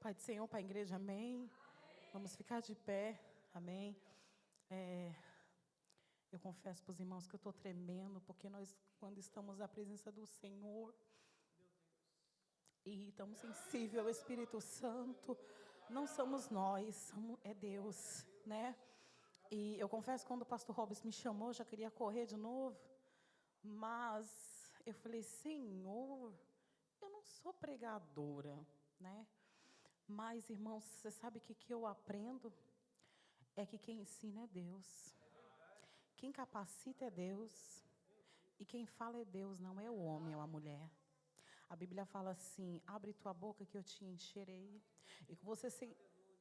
Pai do Senhor, para a igreja, amém. Vamos ficar de pé, amém. Eu confesso para os irmãos que eu estou tremendo, porque nós, quando estamos na presença do Senhor, e estamos sensíveis ao Espírito Santo, não somos nós, é Deus, né? E eu confesso que quando o pastor Robson me chamou, eu já queria correr de novo, mas eu falei, Senhor, eu não sou pregadora, né? Mas, irmãos, você sabe o que eu aprendo? É que quem ensina é Deus. Quem capacita é Deus. E quem fala é Deus, não é o homem ou a mulher. A Bíblia fala assim, abre tua boca que eu te encherei. E que você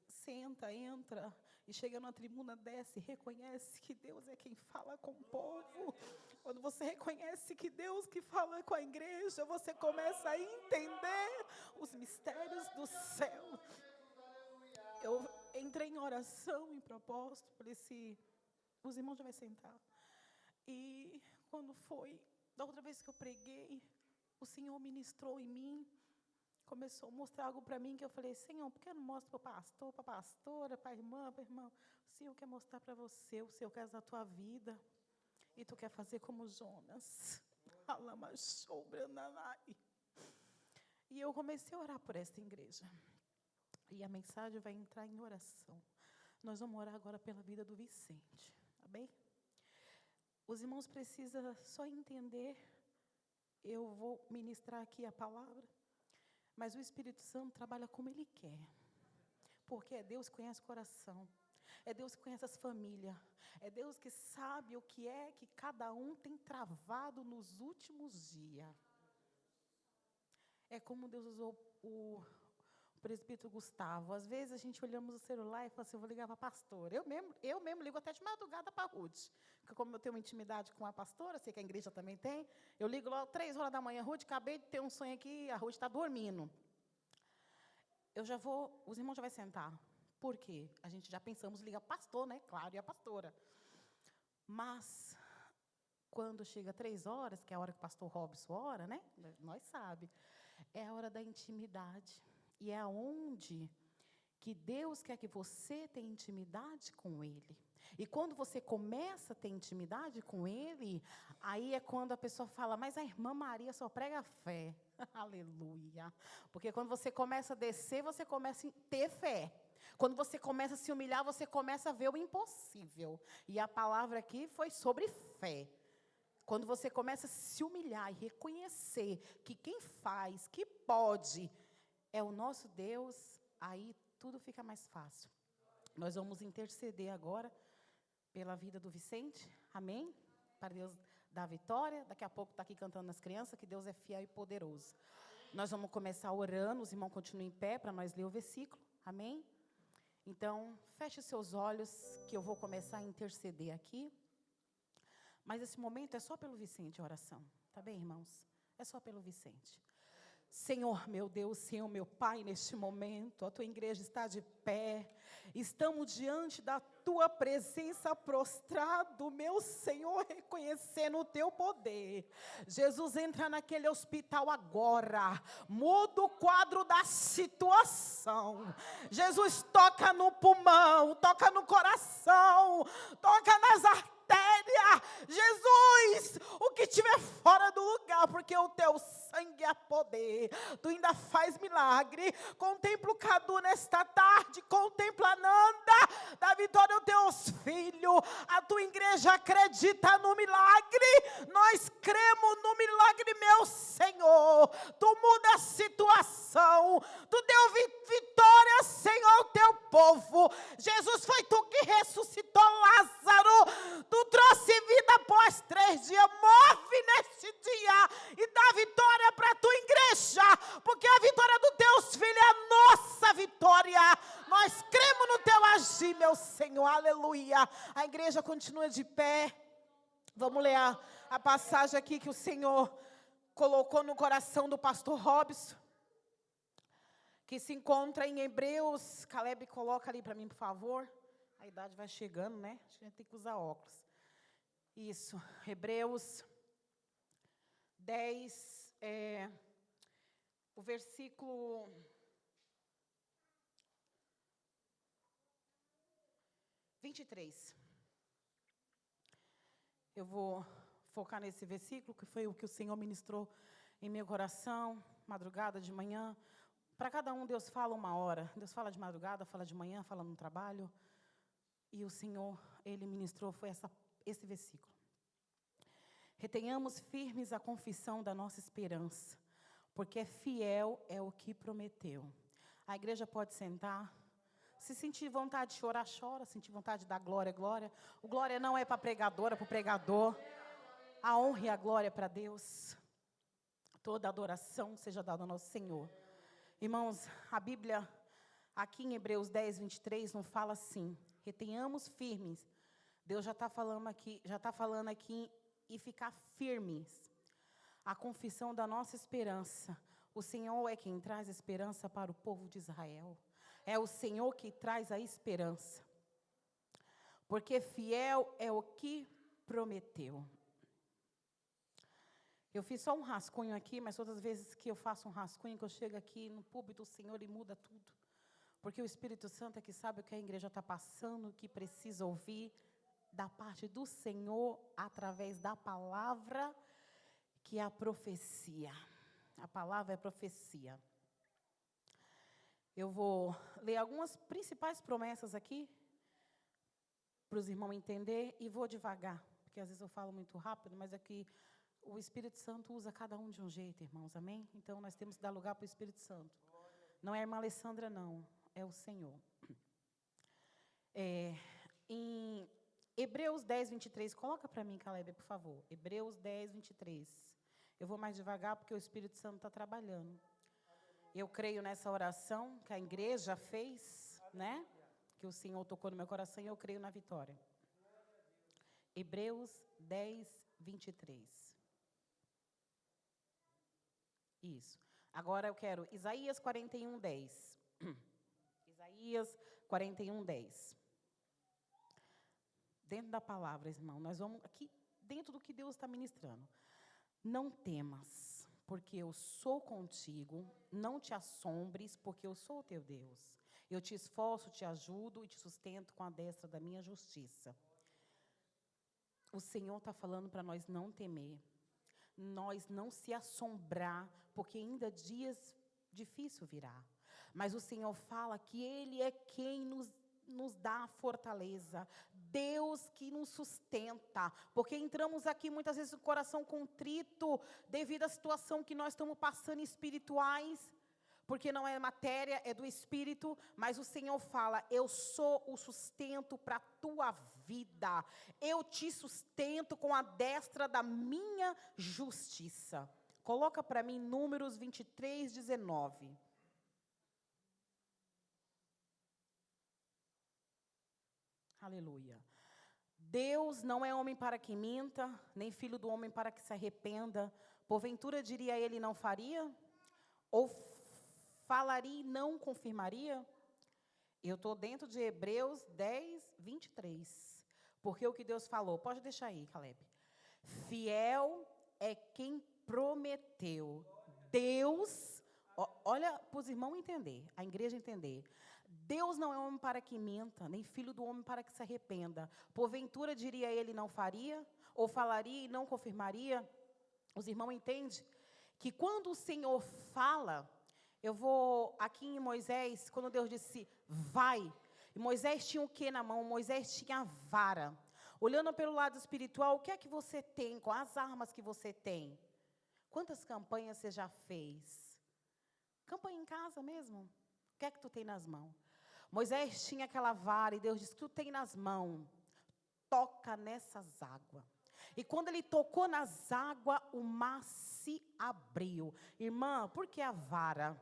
senta, entra, e chega na tribuna, desce, reconhece que Deus é quem fala com o povo. Quando você reconhece que Deus que fala com a igreja, você começa a entender os mistérios do céu. Eu entrei em oração, em propósito, por esse... Os irmãos já vão sentar. E quando foi, da outra vez que eu preguei, o Senhor ministrou em mim, começou a mostrar algo para mim, que eu falei, Senhor, por que eu não mostro para o pastor, para a pastora, para a irmã, para o irmão? O Senhor quer mostrar para você, o Senhor quer da tua vida, e tu quer fazer como Jonas. E eu comecei a orar por esta igreja. E a mensagem vai entrar em oração. Nós vamos orar agora pela vida do Vicente, tá bem? Os irmãos precisam só entender, eu vou ministrar aqui a palavra, mas o Espírito Santo trabalha como Ele quer, porque é Deus que conhece o coração, é Deus que conhece as famílias, é Deus que sabe o que é que cada um tem travado nos últimos dias. É como Deus usou o presbítero Gustavo. Às vezes a gente olhamos o celular e fala assim, eu vou ligar para a pastora. Eu mesmo ligo até de madrugada para a Ruth. Porque como eu tenho uma intimidade com a pastora, sei que a igreja também tem, eu ligo logo 3 horas da manhã, Ruth, acabei de ter um sonho aqui, a Ruth está dormindo. Os irmãos já vão sentar. Por quê? A gente já pensamos em ligar para o pastor, né? Claro, e a pastora. Mas, quando chega 3 horas, que é a hora que o pastor Robson ora, né? Nós sabemos, é a hora da intimidade. E é onde que Deus quer que você tenha intimidade com Ele. E quando você começa a ter intimidade com Ele, aí é quando a pessoa fala, mas a irmã Maria só prega fé. Aleluia. Porque quando você começa a descer, você começa a ter fé. Quando você começa a se humilhar, você começa a ver o impossível. E a palavra aqui foi sobre fé. Quando você começa a se humilhar e reconhecer que quem faz, que pode, é o nosso Deus, aí tudo fica mais fácil. Nós vamos interceder agora pela vida do Vicente, amém? Para Deus dar a vitória. Daqui a pouco está aqui cantando as crianças, que Deus é fiel e poderoso. Nós vamos começar orando, os irmãos continuem em pé para nós ler o versículo, amém? Então, feche seus olhos, que eu vou começar a interceder aqui. Mas esse momento é só pelo Vicente a oração, tá bem, irmãos? É só pelo Vicente. Senhor, meu Deus, Senhor, meu Pai, neste momento, a Tua igreja está de pé, estamos diante da Tua presença prostrado, meu Senhor, reconhecendo o Teu poder. Jesus, entra naquele hospital agora, muda o quadro da situação. Jesus, toca no pulmão, toca no coração, toca nas artérias. Jesus, o que tiver fora do lugar, porque o Teu sangue é poder. Tu ainda faz milagre. Contempla o Cadu nesta tarde, contempla a Nanda, da vitória dos Teus filhos. A Tua igreja acredita no milagre. Nós cremos no milagre, meu Senhor. Tu muda a situação. Tu deu vitória, Senhor, ao Teu povo. Jesus, foi Tu que ressuscitou Lázaro. Tu trouxe vida após 3 dias. Move neste dia e dá vitória para a Tua igreja, porque a vitória dos Teus filhos é a nossa vitória. Nós cremos no Teu agir, meu Senhor, aleluia. A igreja continua de pé. Vamos ler a passagem aqui que o Senhor colocou no coração do pastor Robson, que se encontra em Hebreus. Caleb, coloca ali para mim, por favor. A idade vai chegando, né? Acho que a gente tem que usar óculos. Isso, Hebreus 10, o versículo 23. Eu vou focar nesse versículo, que foi o que o Senhor ministrou em meu coração, madrugada, de manhã. Para cada um, Deus fala uma hora. Deus fala de madrugada, fala de manhã, fala no trabalho. E o Senhor, Ele ministrou, foi esse versículo. Retenhamos firmes a confissão da nossa esperança, porque fiel é o que prometeu. A igreja pode sentar. Se sentir vontade de chorar, chora. Se sentir vontade de dar glória, glória. O glória não é para a pregadora, para o pregador. A honra e a glória é para Deus. Toda adoração seja dada ao nosso Senhor. Irmãos, a Bíblia, aqui em Hebreus 10, 23, não fala assim: retenhamos firmes. Deus já está falando aqui e ficar firmes. A confissão da nossa esperança. O Senhor é quem traz esperança para o povo de Israel. É o Senhor que traz a esperança. Porque fiel é o que prometeu. Eu fiz só um rascunho aqui, mas todas as vezes que eu faço um rascunho, que eu chego aqui no púlpito, o Senhor, Ele muda tudo. Porque o Espírito Santo é que sabe o que a igreja está passando, o que precisa ouvir da parte do Senhor, através da palavra, que é a profecia. A palavra é profecia. Eu vou ler algumas principais promessas aqui, para os irmãos entenderem, e vou devagar, porque às vezes eu falo muito rápido, mas é que o Espírito Santo usa cada um de um jeito, irmãos, amém? Então, nós temos que dar lugar para o Espírito Santo. Não é a irmã Alessandra, não, é o Senhor. Em Hebreus 10, 23, coloca para mim, Caleb, por favor. Hebreus 10, 23. Eu vou mais devagar, porque o Espírito Santo está trabalhando. Eu creio nessa oração que a igreja fez, né? Que o Senhor tocou no meu coração, e eu creio na vitória. Hebreus 10, 23. Isso. Agora eu quero Isaías 41, 10. Isaías 41, 10. Dentro da palavra, irmão, nós vamos aqui, dentro do que Deus está ministrando. Não temas, porque eu sou contigo. Não te assombres, porque eu sou o teu Deus. Eu te esforço, te ajudo e te sustento com a destra da minha justiça. O Senhor está falando para nós não temer. Nós não se assombrar, porque ainda dias difíceis virá. Mas o Senhor fala que Ele é quem nos dá a fortaleza. Deus que nos sustenta. Porque entramos aqui muitas vezes com o coração contrito, devido à situação que nós estamos passando espirituais. Porque não é matéria, é do Espírito. Mas o Senhor fala: eu sou o sustento para a tua vida. Eu te sustento com a destra da minha justiça. Coloca para mim Números 23, 19. Aleluia. Deus não é homem para que minta, nem filho do homem para que se arrependa. Porventura diria ele, não faria? Ou falaria e não confirmaria? Eu estou dentro de Hebreus 10, 23. Porque o que Deus falou, pode deixar aí, Caleb. Fiel é quem prometeu. Deus, olha para os irmãos entender, a igreja entender. Deus não é homem para que minta, nem filho do homem para que se arrependa. Porventura diria ele, não faria? Ou falaria e não confirmaria? Os irmãos entendem que quando o Senhor fala, eu vou aqui em Moisés, quando Deus disse, vai. E Moisés tinha o que na mão? Moisés tinha a vara. Olhando pelo lado espiritual, o que é que você tem? Quais as armas que você tem? Quantas campanhas você já fez? Campanha em casa mesmo? O que é que tu tem nas mãos? Moisés tinha aquela vara e Deus disse, tu tem nas mãos, toca nessas águas. E quando ele tocou nas águas, o mar se abriu. Irmã, por que a vara?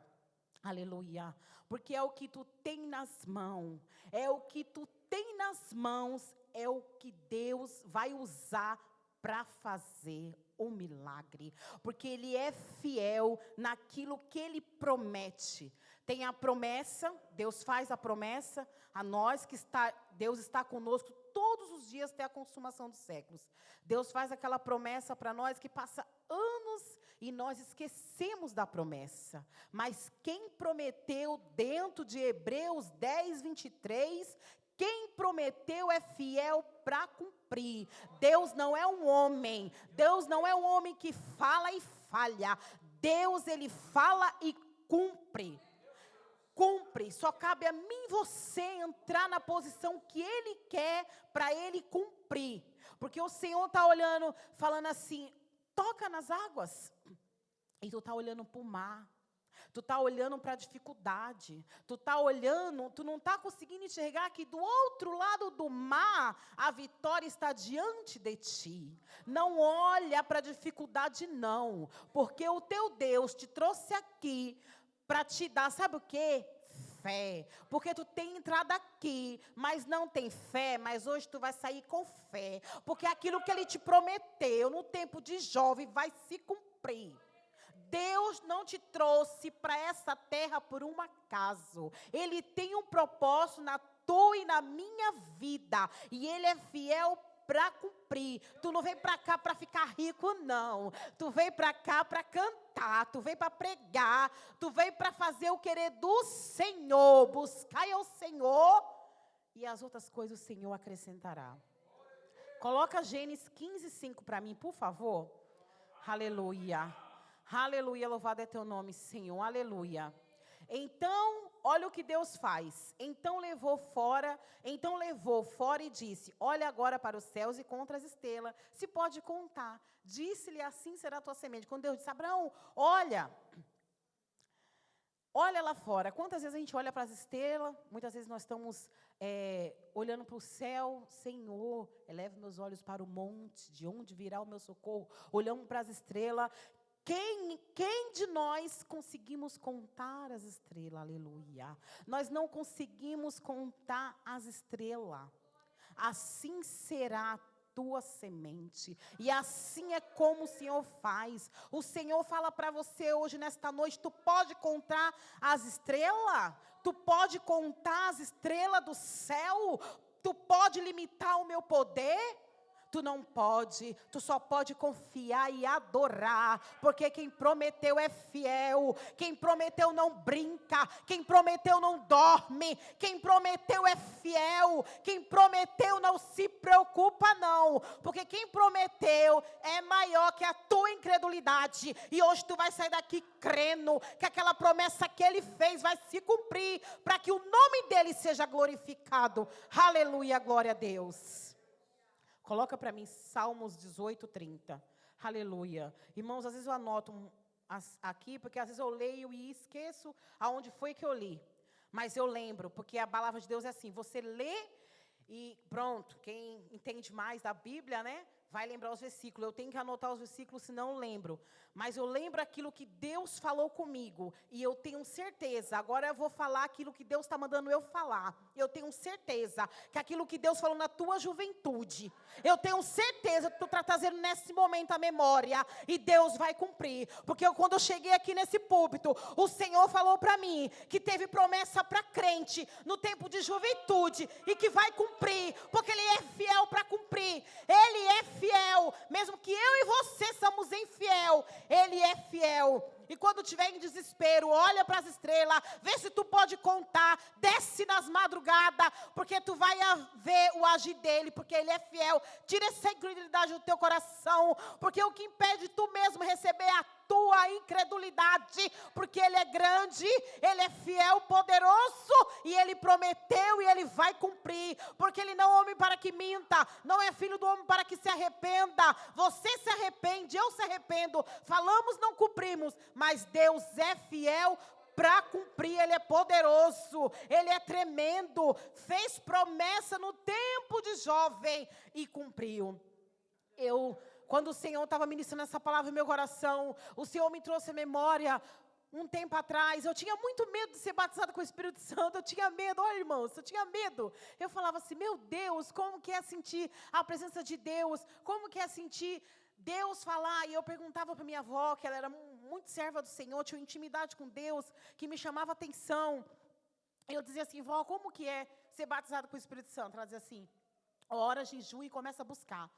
Aleluia. Porque é o que tu tem nas mãos. É o que tu tem nas mãos, é o que Deus vai usar para fazer o milagre. Porque Ele é fiel naquilo que Ele promete. Tem a promessa, Deus faz a promessa, a nós que Deus está conosco todos os dias até a consumação dos séculos. Deus faz aquela promessa para nós que passa anos e nós esquecemos da promessa. Mas quem prometeu dentro de Hebreus 10, 23, Quem prometeu é fiel para cumprir. Deus não é um homem. Deus não é um homem que fala e falha. Deus, ele fala e cumpre. Cumpre. Só cabe a mim e você entrar na posição que ele quer para ele cumprir. Porque o Senhor está olhando, falando assim, toca nas águas. E tu está olhando para o mar. Tu está olhando para a dificuldade, tu está olhando, tu não está conseguindo enxergar que do outro lado do mar, a vitória está diante de ti. Não olha para a dificuldade não, porque o teu Deus te trouxe aqui para te dar, sabe o quê? Fé, porque tu tem entrado aqui, mas não tem fé, mas hoje tu vai sair com fé, porque aquilo que ele te prometeu no tempo de jovem vai se cumprir. Deus não te trouxe para essa terra por um acaso. Ele tem um propósito na tua e na minha vida. E Ele é fiel para cumprir. Tu não vem para cá para ficar rico, não. Tu vem para cá para cantar. Tu vem para pregar. Tu vem para fazer o querer do Senhor. Buscai ao Senhor. E as outras coisas o Senhor acrescentará. Coloca Gênesis 15:5 para mim, por favor. Aleluia. Aleluia, louvado é teu nome, Senhor, aleluia. Então, olha o que Deus faz. Então levou fora e disse, olha agora para os céus e contra as estrelas, se pode contar. Disse-lhe, assim será a tua semente. Quando Deus disse, Abraão, olha lá fora. Quantas vezes a gente olha para as estrelas, muitas vezes nós estamos olhando para o céu, Senhor, eleve meus olhos para o monte, de onde virá o meu socorro. Olhamos para as estrelas. Quem de nós conseguimos contar as estrelas? Aleluia. Nós não conseguimos contar as estrelas. Assim será a tua semente. E assim é como o Senhor faz. O Senhor fala para você hoje, nesta noite, tu pode contar as estrelas? Tu pode contar as estrelas do céu? Tu pode limitar o meu poder? Tu não pode, tu só pode confiar e adorar, porque quem prometeu é fiel, quem prometeu não brinca, quem prometeu não dorme, quem prometeu é fiel, quem prometeu não se preocupa não, porque quem prometeu é maior que a tua incredulidade, e hoje tu vai sair daqui crendo que aquela promessa que ele fez vai se cumprir, para que o nome dele seja glorificado. Aleluia, glória a Deus. Coloca para mim Salmos 18:30. Aleluia. Irmãos, às vezes eu anoto aqui, porque às vezes eu leio e esqueço aonde foi que eu li. Mas eu lembro, porque a palavra de Deus é assim, você lê e pronto, quem entende mais da Bíblia, né? Vai lembrar os versículos. Eu tenho que anotar os versículos, senão eu lembro. Mas eu lembro aquilo que Deus falou comigo. E eu tenho certeza. Agora eu vou falar aquilo que Deus está mandando eu falar. Eu tenho certeza que aquilo que Deus falou na tua juventude. Eu tenho certeza que tu está trazendo nesse momento a memória. E Deus vai cumprir. Porque quando eu cheguei aqui nesse púlpito, o Senhor falou para mim que teve promessa para crente no tempo de juventude. E que vai cumprir. Porque Ele é fiel para cumprir. Ele é fiel, mesmo que eu e você somos infiel, Ele é fiel. E quando tiver em desespero, olha para as estrelas, vê se tu pode contar, desce nas madrugadas, porque tu vai ver o agir dele, porque ele é fiel. Tira essa incredulidade do teu coração, porque o que impede tu mesmo receber a tua incredulidade, porque ele é grande, ele é fiel, poderoso, e ele prometeu e ele vai cumprir, porque ele não é homem para que minta, não é filho do homem para que se arrependa. Você se arrepende, eu se arrependo, falamos, não cumprimos, mas Deus é fiel para cumprir. Ele é poderoso, Ele é tremendo, fez promessa no tempo de jovem e cumpriu. Quando o Senhor estava ministrando essa palavra no meu coração, o Senhor me trouxe a memória. Um tempo atrás, eu tinha muito medo de ser batizada com o Espírito Santo, eu tinha medo, olha irmãos, eu tinha medo. Eu falava assim, meu Deus, como que é sentir a presença de Deus, como que é sentir Deus falar? E eu perguntava para minha avó, que ela era muito serva do Senhor, tinha uma intimidade com Deus, que me chamava atenção. Eu dizia assim, vó, como que é ser batizada com o Espírito Santo? Ela dizia assim, ora, jejum e começa a buscar.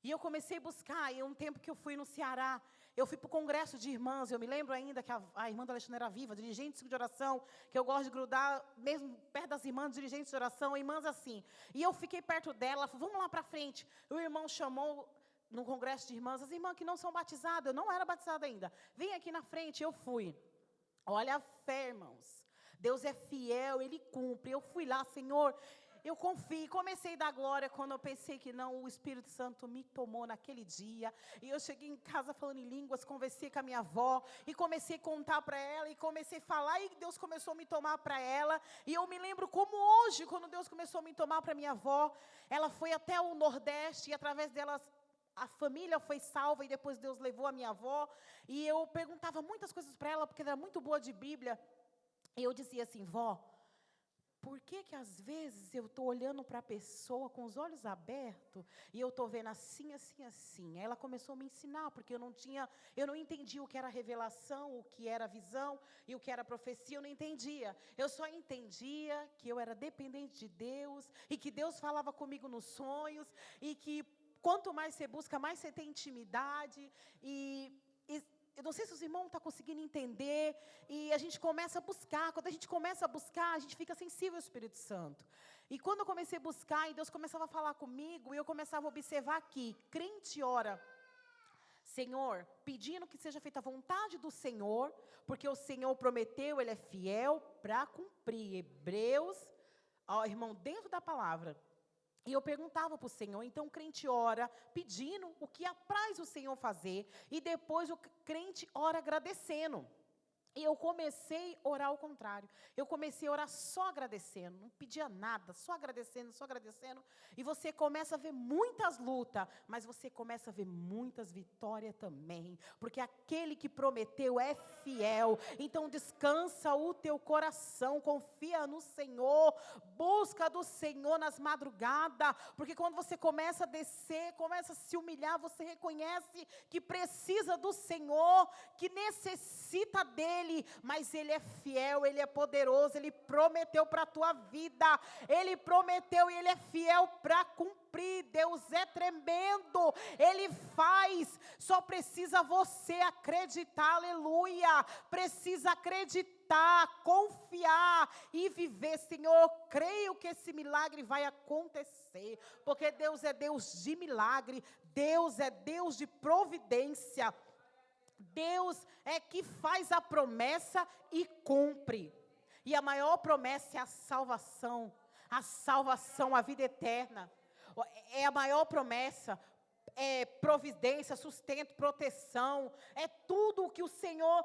E eu comecei a buscar, e um tempo que eu fui no Ceará, eu fui para o congresso de irmãs, eu me lembro ainda que a irmã da Alexandra era viva, dirigente de oração, que eu gosto de grudar, mesmo perto das irmãs, dirigentes de oração, irmãs assim. E eu fiquei perto dela, falei, vamos lá para frente. O irmão chamou, no congresso de irmãs, as irmãs que não são batizadas, eu não era batizada ainda. Vem aqui na frente, eu fui. Olha a fé, irmãos. Deus é fiel, Ele cumpre. Eu fui lá, Senhor, eu confio. Comecei a dar glória quando eu pensei que não, o Espírito Santo me tomou naquele dia. E eu cheguei em casa falando em línguas, conversei com a minha avó, e comecei a contar para ela, e comecei a falar, e Deus começou a me tomar para ela. E eu me lembro como hoje, quando Deus começou a me tomar para minha avó, ela foi até o Nordeste, e através delas, a família foi salva, e depois Deus levou a minha avó. E eu perguntava muitas coisas para ela, porque ela era muito boa de Bíblia. E eu dizia assim, vó, por que às vezes eu estou olhando para a pessoa com os olhos abertos e eu estou vendo assim, assim, assim? Aí ela começou a me ensinar, porque eu não entendia o que era revelação, o que era visão e o que era profecia, eu não entendia. Eu só entendia que eu era dependente de Deus e que Deus falava comigo nos sonhos e que quanto mais você busca, mais você tem intimidade eu não sei se os irmãos estão conseguindo entender, e a gente começa a buscar. Quando a gente começa a buscar, a gente fica sensível ao Espírito Santo. E quando eu comecei a buscar, e Deus começava a falar comigo, e eu começava a observar que crente ora, Senhor, pedindo que seja feita a vontade do Senhor, porque o Senhor prometeu, Ele é fiel para cumprir. Hebreus, irmão, dentro da palavra. E eu perguntava para o Senhor, então o crente ora pedindo o que apraz o Senhor fazer, e depois o crente ora agradecendo. E eu comecei a orar ao contrário. Eu comecei a orar só agradecendo, não pedia nada, só agradecendo, só agradecendo. E você começa a ver muitas lutas, mas você começa a ver muitas vitórias também. Porque aquele que prometeu é fiel. Então descansa o teu coração, confia no Senhor, busca do Senhor nas madrugadas. Porque quando você começa a descer, começa a se humilhar, você reconhece que precisa do Senhor, que necessita dele. Mas Ele é fiel, Ele é poderoso, Ele prometeu para a tua vida, Ele prometeu e Ele é fiel para cumprir. Deus é tremendo, Ele faz, só precisa você acreditar, aleluia, precisa acreditar, confiar e viver. Senhor, creio que esse milagre vai acontecer, porque Deus é Deus de milagre, Deus é Deus de providência. Deus é que faz a promessa e cumpre. E a maior promessa é a salvação, a vida eterna. É a maior promessa, é providência, sustento, proteção, é tudo o que o Senhor,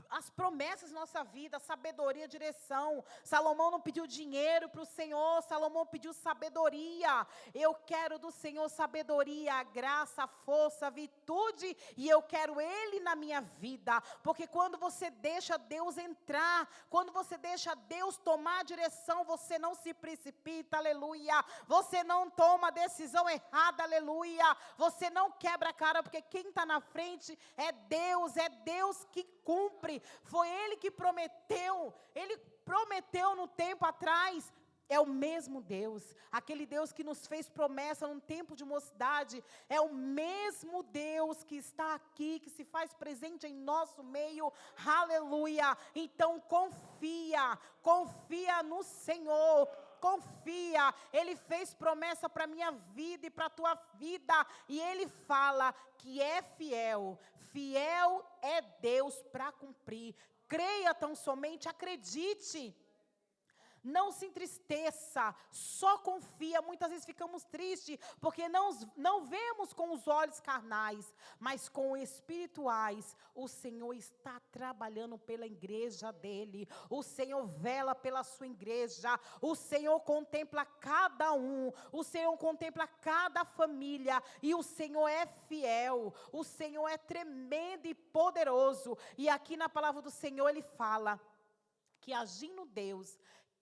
as promessas da nossa vida, sabedoria, direção. Salomão não pediu dinheiro para o Senhor, Salomão pediu sabedoria. Eu quero do Senhor sabedoria, graça, força, virtude, e eu quero Ele na minha vida, porque quando você deixa Deus entrar, quando você deixa Deus tomar a direção, você não se precipita, aleluia, você não toma a decisão errada, aleluia, você não quebra a cara, porque quem está na frente é Deus que cumpre. Foi Ele que prometeu, Ele prometeu no tempo atrás, é o mesmo Deus, aquele Deus que nos fez promessa num tempo de mocidade, é o mesmo Deus que está aqui, que se faz presente em nosso meio, aleluia. Então confia no Senhor, confia, Ele fez promessa para a minha vida e para a tua vida, e Ele fala que é fiel é Deus para cumprir. Creia tão somente, acredite. Não se entristeça, só confia. Muitas vezes ficamos tristes, porque não vemos com os olhos carnais, mas com espirituais. O Senhor está trabalhando pela igreja dEle, o Senhor vela pela sua igreja, o Senhor contempla cada um, o Senhor contempla cada família, e o Senhor é fiel, o Senhor é tremendo e poderoso. E aqui na palavra do Senhor Ele fala que agindo Deus,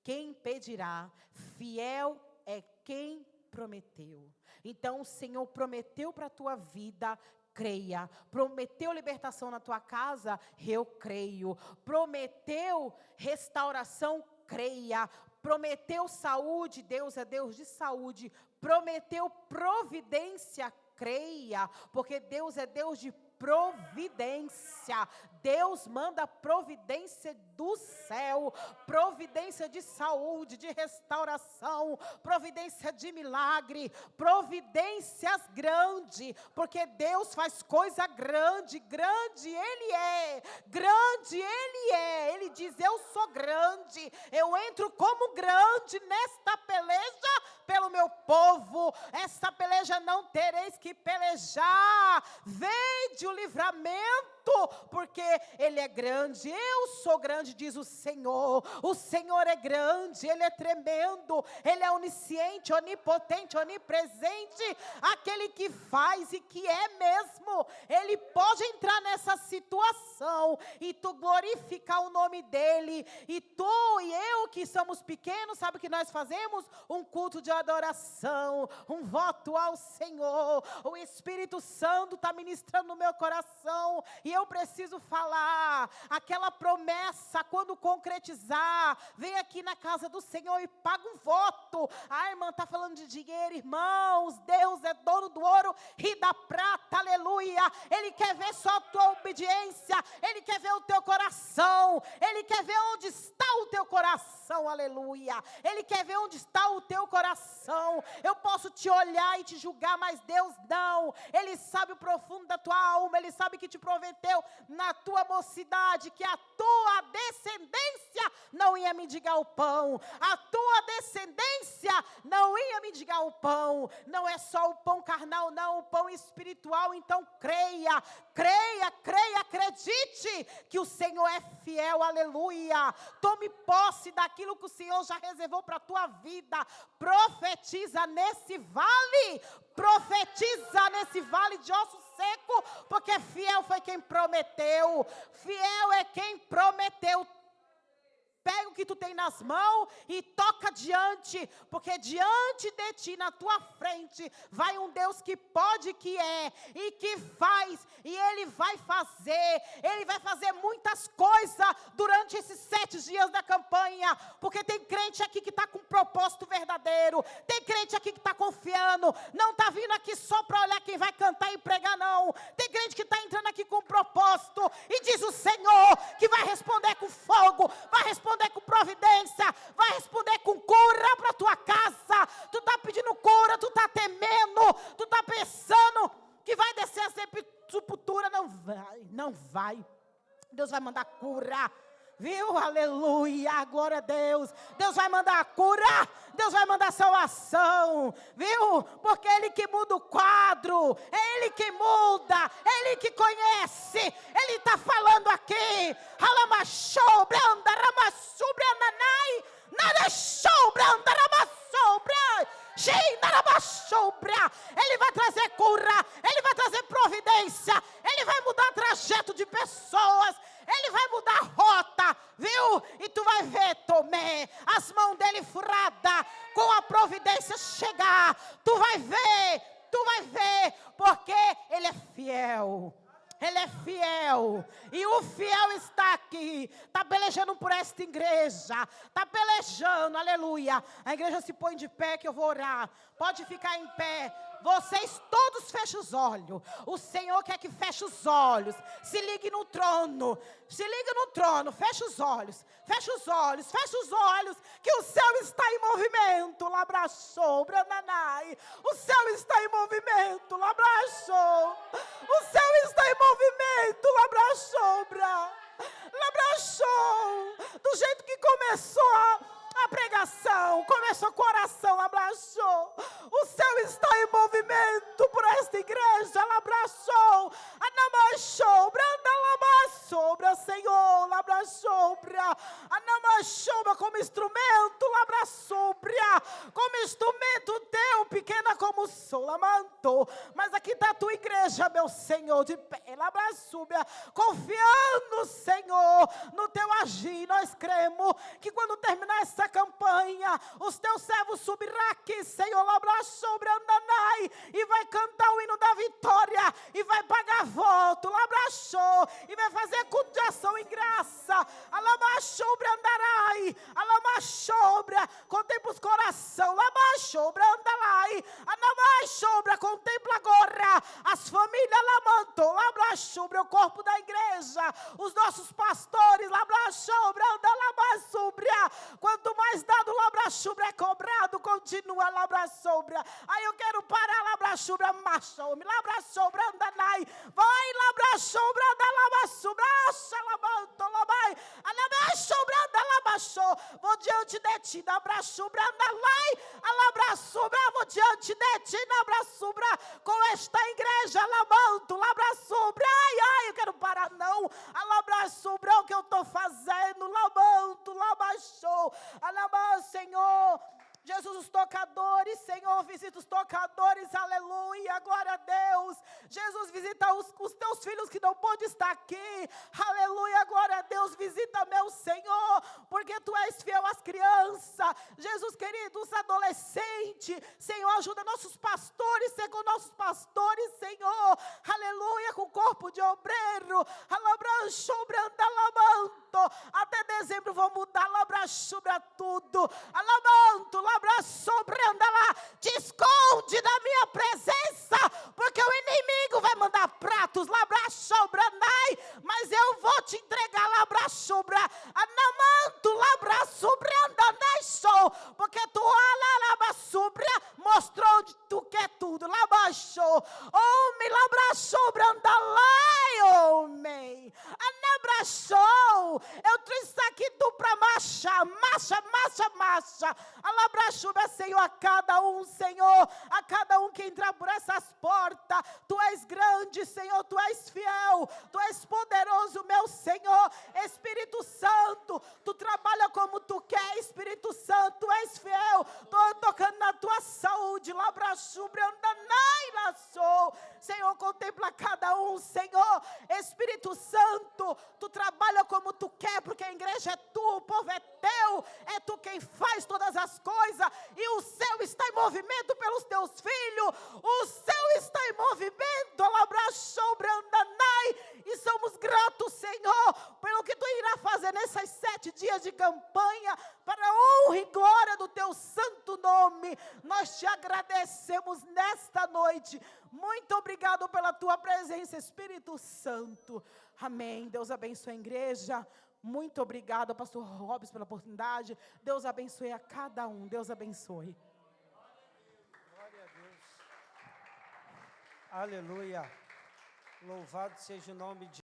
quem impedirá? Fiel é quem prometeu. Então o Senhor prometeu para a tua vida, creia. Prometeu libertação na tua casa, eu creio. Prometeu restauração, creia. Prometeu saúde, Deus é Deus de saúde. Prometeu providência, creia, porque Deus é Deus de providência. Deus manda providência do céu, providência de saúde, de restauração, providência de milagre, providências grandes, porque Deus faz coisa grande, grande Ele é, grande Ele é. Ele diz: eu sou grande, eu entro como grande nesta peleja pelo meu povo. Essa peleja não tereis que pelejar, vede o livramento, porque Ele é grande, eu sou grande, diz o Senhor é grande, Ele é tremendo, Ele é onisciente, onipotente, onipresente, aquele que faz e que é mesmo. Ele pode entrar nessa situação e tu glorificar o nome dEle, e tu e eu que somos pequenos, sabe o que nós fazemos? Um culto de adoração, um voto ao Senhor. O Espírito Santo está ministrando no meu coração, e eu preciso falar, aquela promessa, quando concretizar, vem aqui na casa do Senhor e paga um voto. A irmã está falando de dinheiro, irmãos, Deus é dono do ouro e da prata, aleluia. Ele quer ver só a tua obediência, Ele quer ver o teu coração, Ele quer ver onde está o teu coração, aleluia. Ele quer ver onde está o teu coração. Eu posso te olhar e te julgar, mas Deus não. Ele sabe o profundo da tua alma, Ele sabe que te prometeu na tua mocidade, que a tua descendência não ia mendigar o pão, a tua descendência não ia mendigar o pão. Não é só o pão carnal, não, o pão espiritual. Então creia, creia, creia, acredite que o Senhor é fiel, aleluia. Tome posse daquilo que o Senhor já reservou para a tua vida. Profetiza nesse vale, profetiza nesse vale de ossos seco, porque fiel foi quem prometeu, fiel é quem prometeu. Pega o que tu tem nas mãos e toca diante, porque diante de ti, na tua frente, vai um Deus que pode, que é e que faz, e Ele vai fazer muitas coisas durante esses 7 dias da campanha, porque tem crente aqui que está com um propósito verdadeiro, tem crente aqui que está confiando, não está vindo aqui só para olhar quem vai cantar e pregar, não. Tem crente que está entrando aqui com um propósito, e diz o Senhor que vai responder com fogo, vai responder com providência, vai responder com cura para a tua casa. Tu está pedindo cura, tu está temendo, tu está pensando que vai descer a sepultura. Não vai. Deus vai mandar cura. Viu? Aleluia, glória a Deus. Deus vai mandar cura, Deus vai mandar salvação, viu? Porque é Ele que muda o quadro, é Ele que muda, é Ele que conhece. Ele está falando aqui. Alamachobra, andaramachobra, nanai, narachobra, andaramachobra, xindarabachobra. Ele vai trazer cura, Ele vai trazer providência, Ele vai mudar o trajeto de pessoas, Ele vai mudar a rota, viu? E tu vai ver, Tomé, as mãos dele furadas, com a providência chegar. Tu vai ver, porque Ele é fiel. Ele é fiel, e o fiel está aqui, está pelejando por esta igreja, está pelejando, aleluia. A igreja se põe de pé que eu vou orar, pode ficar em pé. Vocês todos fechem os olhos. O Senhor quer que feche os olhos. Se ligue no trono. Se liga no trono. Feche os olhos. Feche os olhos. Feche os olhos. Que o céu está em movimento. Labraçou, brananai. O céu está em movimento. Labraçou. O céu está em movimento. Labraçou, labraçou. Do jeito que começou a pregação, começou com oração, abraçou. O céu está em movimento por esta igreja, abraçou. Anamachou, branda labaçobra, Senhor, abraçobra. Anamachou como instrumento, abraçobra. Como instrumento teu, pequena como sou, lamantou. Mas aqui está a tua igreja, meu Senhor, de pé, abraçobra. Confiando, Senhor, no teu agir. Nós cremos que quando terminar essa campanha, os teus servos subirão aqui, Senhor, labraçou, brandanai, e vai cantar o hino da vitória, e vai pagar voto, labraçou, e vai fazer culto de ação em graça, alamaxou, brandarai, alamaxou, sobra, contempla os coração, lama sobra, anda lá, e anama sobra, contempla agora as famílias, lamantou, lama sobra, o corpo da igreja, os nossos pastores, lama sobra, anda lama sobra, quanto mais dado, lama sobra é cobrado, continua lama sobra, aí eu quero parar, lama sobra, machome, lama sobra, anda nai, vai lama sobra, anda lama sobra, acha lamanto, lamai, lama sobra, anda lama sobra, vou diante de ti, lama sobra, anda lá, lama sobra, vou diante de ti, lama sobra, com esta igreja, lamanto, lama sobra, ai, eu quero parar, não, lama sobra, o que eu estou fazendo, lamanto, lama show, lama, Senhor, Jesus, os tocadores, Senhor, visita os tocadores, aleluia, glória a Deus. Jesus, visita os teus filhos que não podem estar aqui, aleluia, glória a Deus, visita meu Senhor, porque Tu és fiel às crianças. Jesus, querido, os adolescentes, Senhor, ajuda nossos pastores, ser com nossos pastores, Senhor, aleluia, com o corpo de obreiro, até dezembro vou mudar, tudo, anda lá, te esconde da minha presença, porque o inimigo vai mandar pratos, mas eu vou te entregar, porque tu, mostrou onde tu quer tudo, homem, anda lá, homem, eu trouxe aqui tu para marcha, Senhor, a cada um, Senhor, a cada um que entrar por essas portas, Tu és grande, Senhor, Tu és fiel, Tu és poderoso, meu Senhor, Espírito Santo, Tu trabalha como Tu quer, Espírito Santo, Tu és fiel, estou tocando na Tua saúde, Senhor, contempla cada um, Senhor, Espírito Santo, Tu trabalha como Tu quer, porque a igreja é Tu, o povo é Teu, é Tu quem faz todas as coisas, e o céu está em movimento pelos Teus filhos, o céu está em movimento, e somos gratos, Senhor, pelo que Tu irá fazer nesses 7 dias de campanha, para a honra e glória do Teu santo nome. Nós Te agradecemos nesta noite. Muito obrigado pela Tua presença, Espírito Santo. Amém. Deus abençoe a igreja. Muito obrigada, pastor Robson, pela oportunidade. Deus abençoe a cada um. Deus abençoe. Glória a Deus. Aleluia. Louvado seja o nome de